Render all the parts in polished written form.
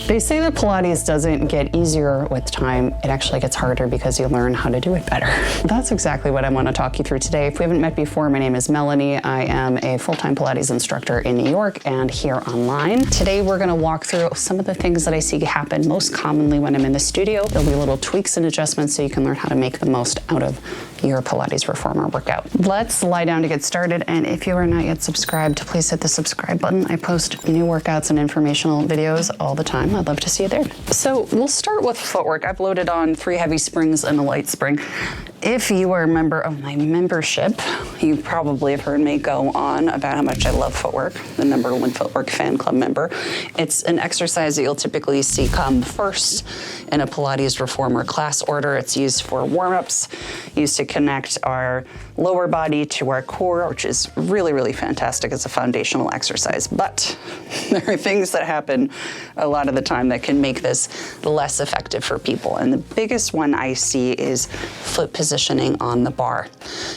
They say that Pilates doesn't get easier with time. It actually gets harder because you learn how to do it better. That's exactly what I want to talk you through today. If we haven't met before, my name is Melanie. I am a full-time Pilates instructor in New York and here online. Today, we're going to walk through some of the things that I see happen most commonly when I'm in the studio. There'll be little tweaks and adjustments so you can learn how to make the most out of your Pilates reformer workout. Let's lie down to get started. And if you are not yet subscribed, please hit the subscribe button. I post new workouts and informational videos all the time. I'd love to see you there. So we'll start with footwork. I've loaded on 3 heavy springs and a light spring. If you are a member of my membership, you probably have heard me go on about how much I love footwork, the #1 footwork fan club member. It's an exercise that you'll typically see come first in a Pilates reformer class order. It's used for warm-ups, used to connect our lower body to our core, which is really, really fantastic. It's a foundational exercise, but there are things that happen a lot of the time that can make this less effective for people. And the biggest one I see is foot positioning on the bar.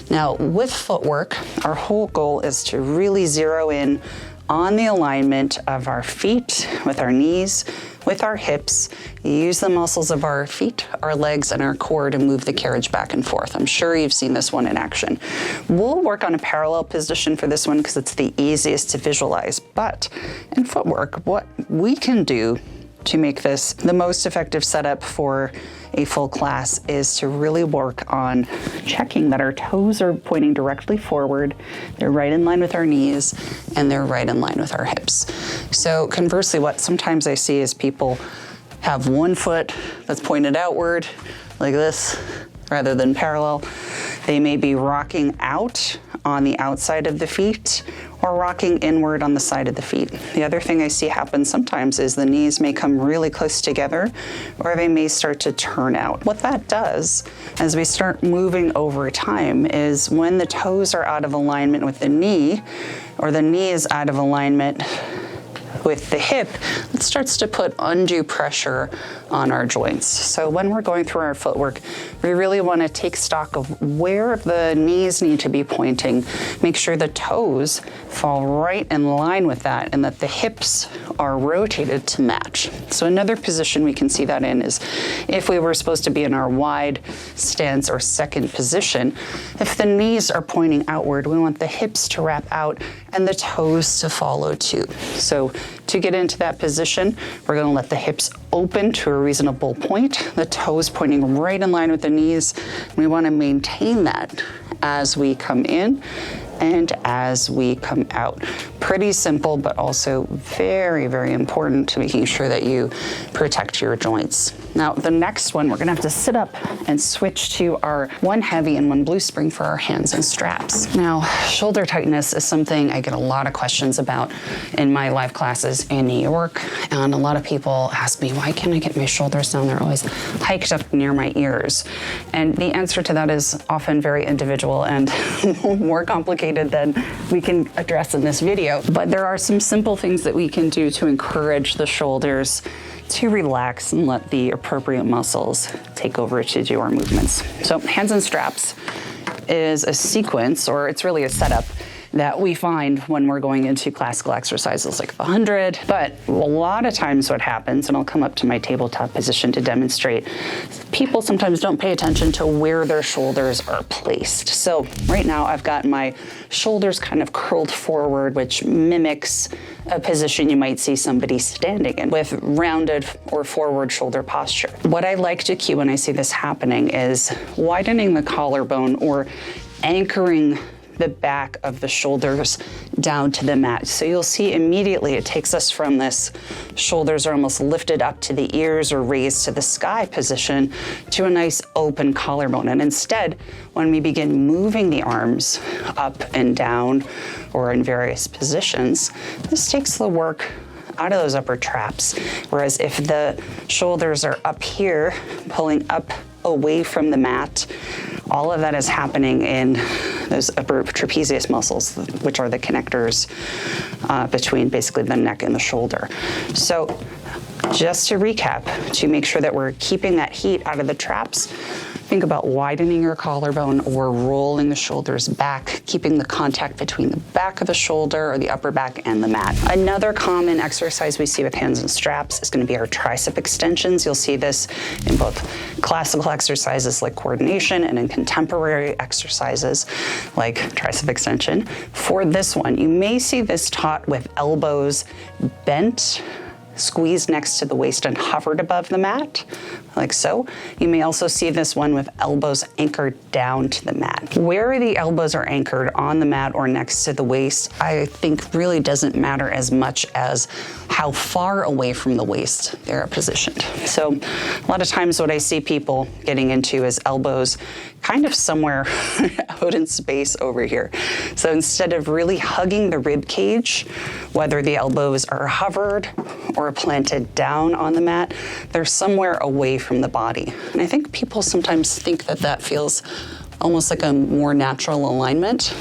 Now, with footwork, our whole goal is to really zero in on the alignment of our feet with our knees, with our hips. You use the muscles of our feet, our legs, and our core to move the carriage back and forth. I'm sure you've seen this one in action. We'll work on a parallel position for this one because it's the easiest to visualize. But in footwork, what we can do to make this the most effective setup for a full class is to really work on checking that our toes are pointing directly forward, they're right in line with our knees, and they're right in line with our hips. So conversely, what sometimes I see is people have one foot that's pointed outward like this rather than parallel. They may be rocking out on the outside of the feet or rocking inward on the side of the feet. The other thing I see happen sometimes is the knees may come really close together or they may start to turn out. What that does as we start moving over time is when the toes are out of alignment with the knee or the knee is out of alignment with the hip, it starts to put undue pressure on our joints. So when we're going through our footwork, we really want to take stock of where the knees need to be pointing, make sure the toes fall right in line with that and that the hips are rotated to match. So another position we can see that in is if we were supposed to be in our wide stance or second position, if the knees are pointing outward, we want the hips to wrap out and the toes to follow too. So to get into that position, we're going to let the hips open to a reasonable point, the toes pointing right in line with the knees. We want to maintain that as we come in and as we come out. Pretty simple, but also very, very important to making sure that you protect your joints. Now, the next one, we're gonna have to sit up and switch to our 1 heavy and 1 blue spring for our hands and straps. Now, shoulder tightness is something I get a lot of questions about in my live classes in New York. And a lot of people ask me, why can't I get my shoulders down? They're always hiked up near my ears. And the answer to that is often very individual and more complicated than we can address in this video. But there are some simple things that we can do to encourage the shoulders to relax and let the appropriate muscles take over to do our movements. So hands and straps is a sequence, or it's really a setup that we find when we're going into classical exercises like the 100. But a lot of times what happens, and I'll come up to my tabletop position to demonstrate, people sometimes don't pay attention to where their shoulders are placed. So right now I've got my shoulders kind of curled forward, which mimics a position you might see somebody standing in with rounded or forward shoulder posture. What I like to cue when I see this happening is widening the collarbone or anchoring the back of the shoulders down to the mat. So you'll see immediately it takes us from this shoulders are almost lifted up to the ears or raised to the sky position to a nice open collarbone. And instead, when we begin moving the arms up and down or in various positions, this takes the work out of those upper traps. Whereas if the shoulders are up here, pulling up away from the mat, all of that is happening in those upper trapezius muscles, which are the connectors between basically the neck and the shoulder. So Just to recap, to make sure that we're keeping that heat out of the traps, think about widening your collarbone or rolling the shoulders back, keeping the contact between the back of the shoulder or the upper back and the mat. Another common exercise we see with hands and straps is going to be our tricep extensions. You'll see this in both classical exercises like coordination and in contemporary exercises like tricep extension. For this one, you may see this taught with elbows bent, squeezed next to the waist and hovered above the mat, like so. You may also see this one with elbows anchored down to the mat. Where the elbows are anchored on the mat or next to the waist, I think really doesn't matter as much as how far away from the waist they're positioned. So a lot of times what I see people getting into is elbows kind of somewhere out in space over here. So instead of really hugging the rib cage, whether the elbows are hovered or planted down on the mat, they're somewhere away from the body. And I think people sometimes think that that feels almost like a more natural alignment,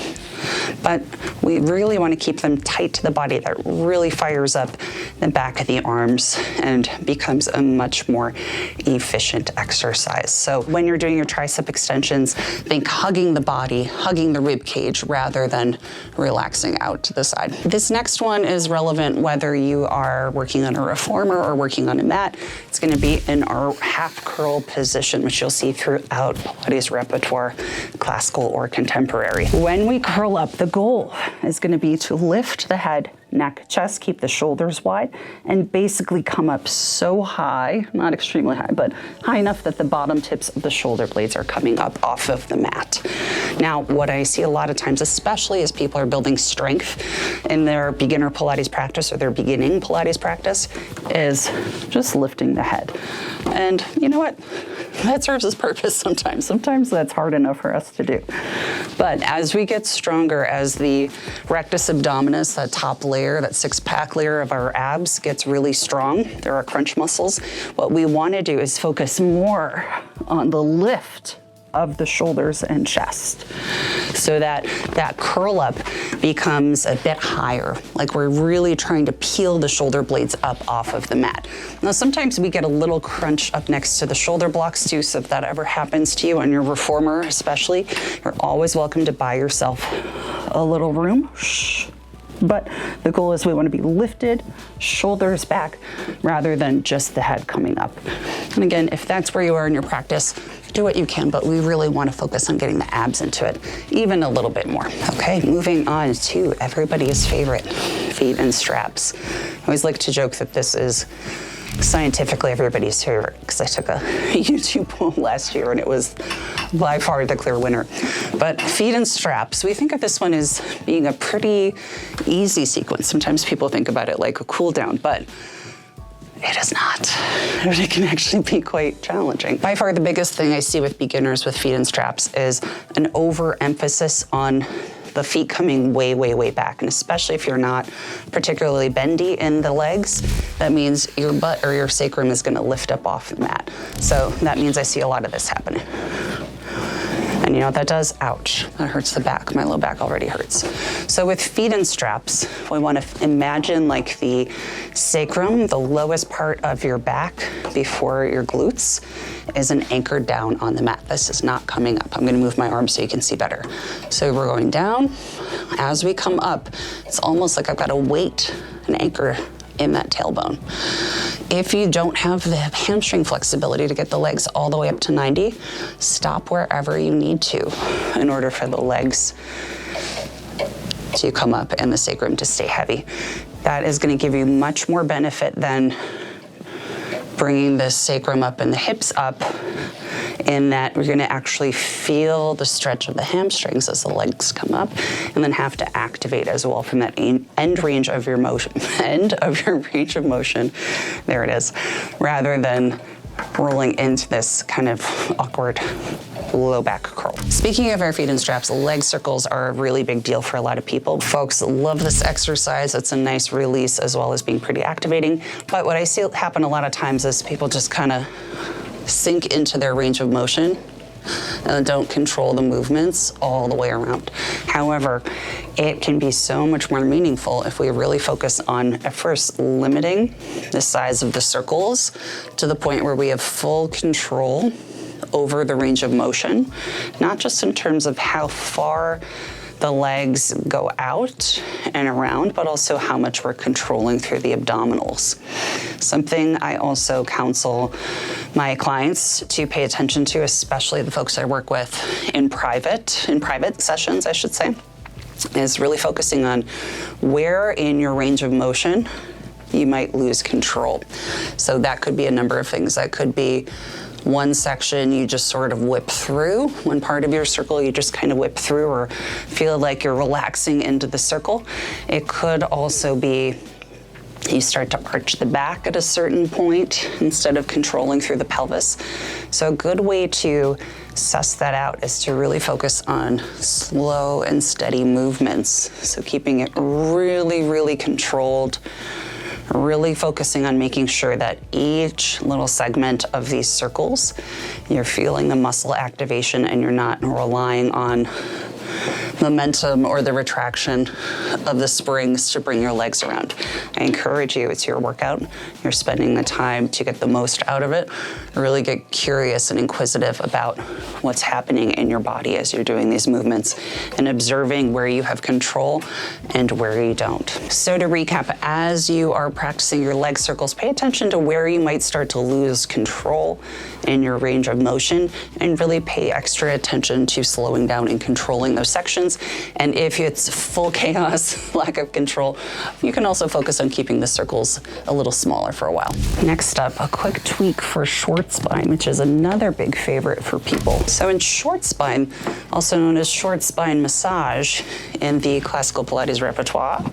but we really want to keep them tight to the body. That really fires up the back of the arms and becomes a much more efficient exercise. So when you're doing your tricep extensions, think hugging the body, hugging the rib cage rather than relaxing out to the side. This next one is relevant whether you are working on a reformer or working on a mat. It's going to be in our half curl position, which you'll see throughout Pilates repertoire, classical or contemporary. When we curl up, the goal is going to be to lift the head, neck, chest, keep the shoulders wide, and basically come up so high, not extremely high, but high enough that the bottom tips of the shoulder blades are coming up off of the mat. Now, what I see a lot of times, especially as people are building strength in their beginner Pilates practice or their beginning Pilates practice, is just lifting the head. And you know what? That serves its purpose sometimes. Sometimes that's hard enough for us to do. But as we get stronger, as the rectus abdominis, that top layer, that six-pack layer of our abs gets really strong, there are crunch muscles, what we want to do is focus more on the lift of the shoulders and chest so that that curl up becomes a bit higher, like we're really trying to peel the shoulder blades up off of the mat. Now sometimes we get a little crunch up next to the shoulder blocks too, so if that ever happens to you on your reformer especially, you're always welcome to buy yourself a little room. But the goal is we want to be lifted, shoulders back, rather than just the head coming up. And again, if that's where you are in your practice, do what you can, but we really want to focus on getting the abs into it even a little bit more. Okay, moving on to everybody's favorite, feet and straps. I always like to joke that this is scientifically everybody's favorite because I took a YouTube poll last year and it was by far the clear winner. But feet and straps, we think of this one as being a pretty easy sequence. Sometimes people think about it like a cool down, but it is not. It can actually be quite challenging. By far the biggest thing I see with beginners with feet and straps is an overemphasis on the feet coming way, way, way back. And especially if you're not particularly bendy in the legs, that means your butt or your sacrum is gonna lift up off the mat. So that means I see a lot of this happening. And you know what that does? Ouch, that hurts the back. My low back already hurts. So with feet and straps, we want to imagine like the sacrum, the lowest part of your back before your glutes, is an anchor down on the mat. This is not coming up. I'm gonna move my arms so you can see better. So we're going down. As we come up, it's almost like I've got a weight, an anchor in that tailbone. If you don't have the hamstring flexibility to get the legs all the way up to 90, stop wherever you need to in order for the legs to come up and the sacrum to stay heavy. That is going to give you much more benefit than bringing the sacrum up and the hips up, in that we're going to actually feel the stretch of the hamstrings as the legs come up, and then have to activate as well from that end range of your motion, range of motion, there it is, rather than rolling into this kind of awkward low back curl. Speaking of our feet and straps, leg circles are a really big deal for a lot of people. Folks love this exercise. It's a nice release as well as being pretty activating. But what I see happen a lot of times is people just kind of sink into their range of motion and don't control the movements all the way around. However, it can be so much more meaningful if we really focus on, at first, limiting the size of the circles to the point where we have full control over the range of motion, not just in terms of how far the legs go out and around, but also how much we're controlling through the abdominals. Something I also counsel my clients to pay attention to, especially the folks I work with in private sessions, I should say, is really focusing on where in your range of motion you might lose control. So that could be a number of things. That could be one section you just sort of whip through, one part of your circle you just kind of whip through or feel like you're relaxing into the circle. It could also be you start to arch the back at a certain point instead of controlling through the pelvis. So a good way to suss that out is to really focus on slow and steady movements. So keeping it really, really controlled, really focusing on making sure that each little segment of these circles, you're feeling the muscle activation and you're not relying on momentum or the retraction of the springs to bring your legs around. I encourage you, it's your workout. You're spending the time to get the most out of it. Really get curious and inquisitive about what's happening in your body as you're doing these movements and observing where you have control and where you don't. So to recap, as you are practicing your leg circles, pay attention to where you might start to lose control in your range of motion and really pay extra attention to slowing down and controlling those sections. And if it's full chaos, lack of control, you can also focus on keeping the circles a little smaller for a while. Next up, a quick tweak for short spine, which is another big favorite for people. So in short spine, also known as short spine massage in the classical Pilates repertoire,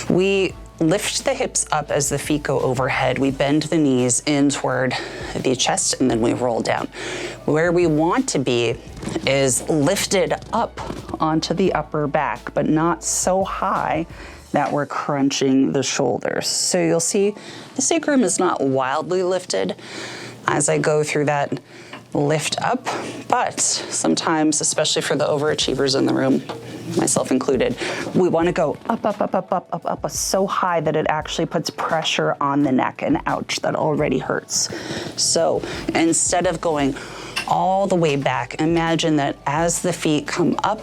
we lift the hips up as the feet go overhead. We bend the knees in toward the chest and then we roll down. Where we want to be is lifted up onto the upper back, but not so high that we're crunching the shoulders. So you'll see the sacrum is not wildly lifted as I go through that lift up, but sometimes, especially for the overachievers in the room, myself included, we want to go up so high that it actually puts pressure on the neck, and ouch, that already hurts. So instead of going all the way back, imagine that as the feet come up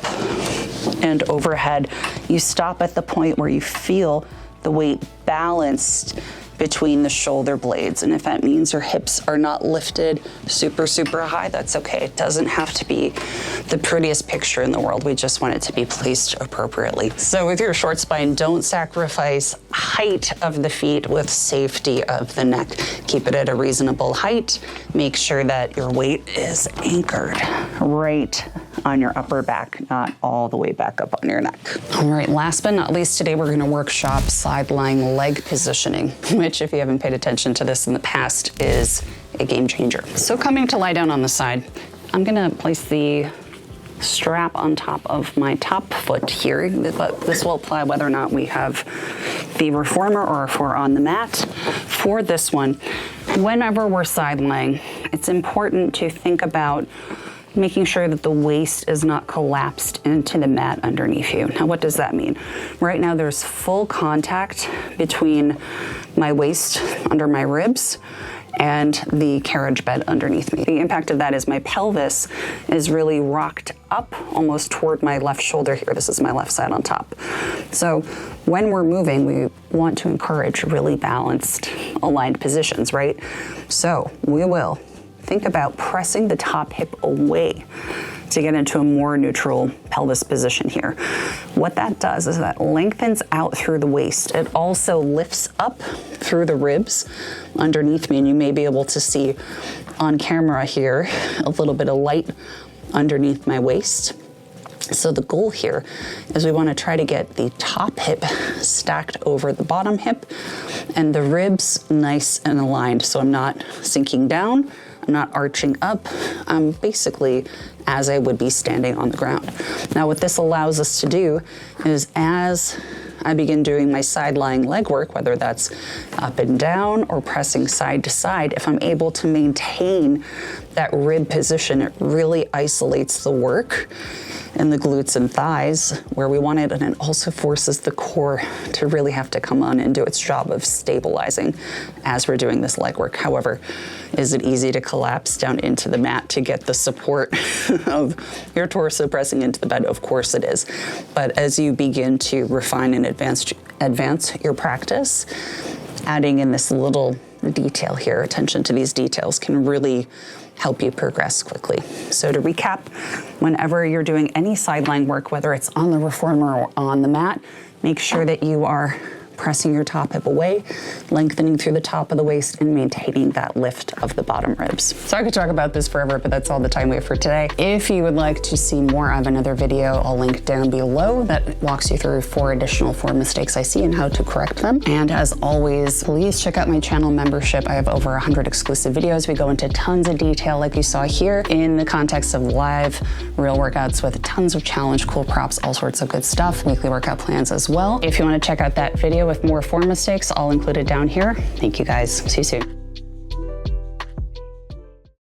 and overhead, you stop at the point where you feel the weight balanced between the shoulder blades. And if that means your hips are not lifted super, super high, that's okay. It doesn't have to be the prettiest picture in the world. We just want it to be placed appropriately. So with your short spine, don't sacrifice height of the feet with safety of the neck. Keep it at a reasonable height. Make sure that your weight is anchored right on your upper back, not all the way back up on your neck. All right, last but not least, today we're gonna workshop side lying leg positioning, which if you haven't paid attention to this in the past is a game changer. So coming to lie down on the side, I'm gonna place the strap on top of my top foot here, but this will apply whether or not we have the reformer or if we're on the mat. For this one, whenever we're side lying, it's important to think about making sure that the waist is not collapsed into the mat underneath you. Now, what does that mean? Right now, there's full contact between my waist under my ribs and the carriage bed underneath me. The impact of that is my pelvis is really rocked up almost toward my left shoulder here. This is my left side on top. So when we're moving, we want to encourage really balanced, aligned positions, right? So we will think about pressing the top hip away to get into a more neutral pelvis position here. What that does is that lengthens out through the waist. It also lifts up through the ribs underneath me, and you may be able to see on camera here a little bit of light underneath my waist. So the goal here is we want to try to get the top hip stacked over the bottom hip and the ribs nice and aligned. So I'm not sinking down, I'm not arching up. I'm basically as I would be standing on the ground. Now what this allows us to do is as I begin doing my side lying leg work, whether that's up and down or pressing side to side, if I'm able to maintain that rib position, it really isolates the work in the glutes and thighs where we want it, and it also forces the core to really have to come on and do its job of stabilizing as we're doing this leg work. However, is it easy to collapse down into the mat to get the support of your torso pressing into the bed? Of course it is. But as you begin to refine and advance your practice, adding in this little detail here, attention to these details, can really help you progress quickly. So to recap, whenever you're doing any sideline work, whether it's on the reformer or on the mat, make sure that you are pressing your top hip away, lengthening through the top of the waist, and maintaining that lift of the bottom ribs. So I could talk about this forever, but that's all the time we have for today. If you would like to see more of another video, I'll link down below that walks you through 4 additional form mistakes I see and how to correct them. And as always, please check out my channel membership. I have over 100 exclusive videos. We go into tons of detail like you saw here in the context of live, real workouts with tons of challenge, cool props, all sorts of good stuff, weekly workout plans as well. If you want to check out that video with more form mistakes, I'll include it down here. Thank you guys. See you soon.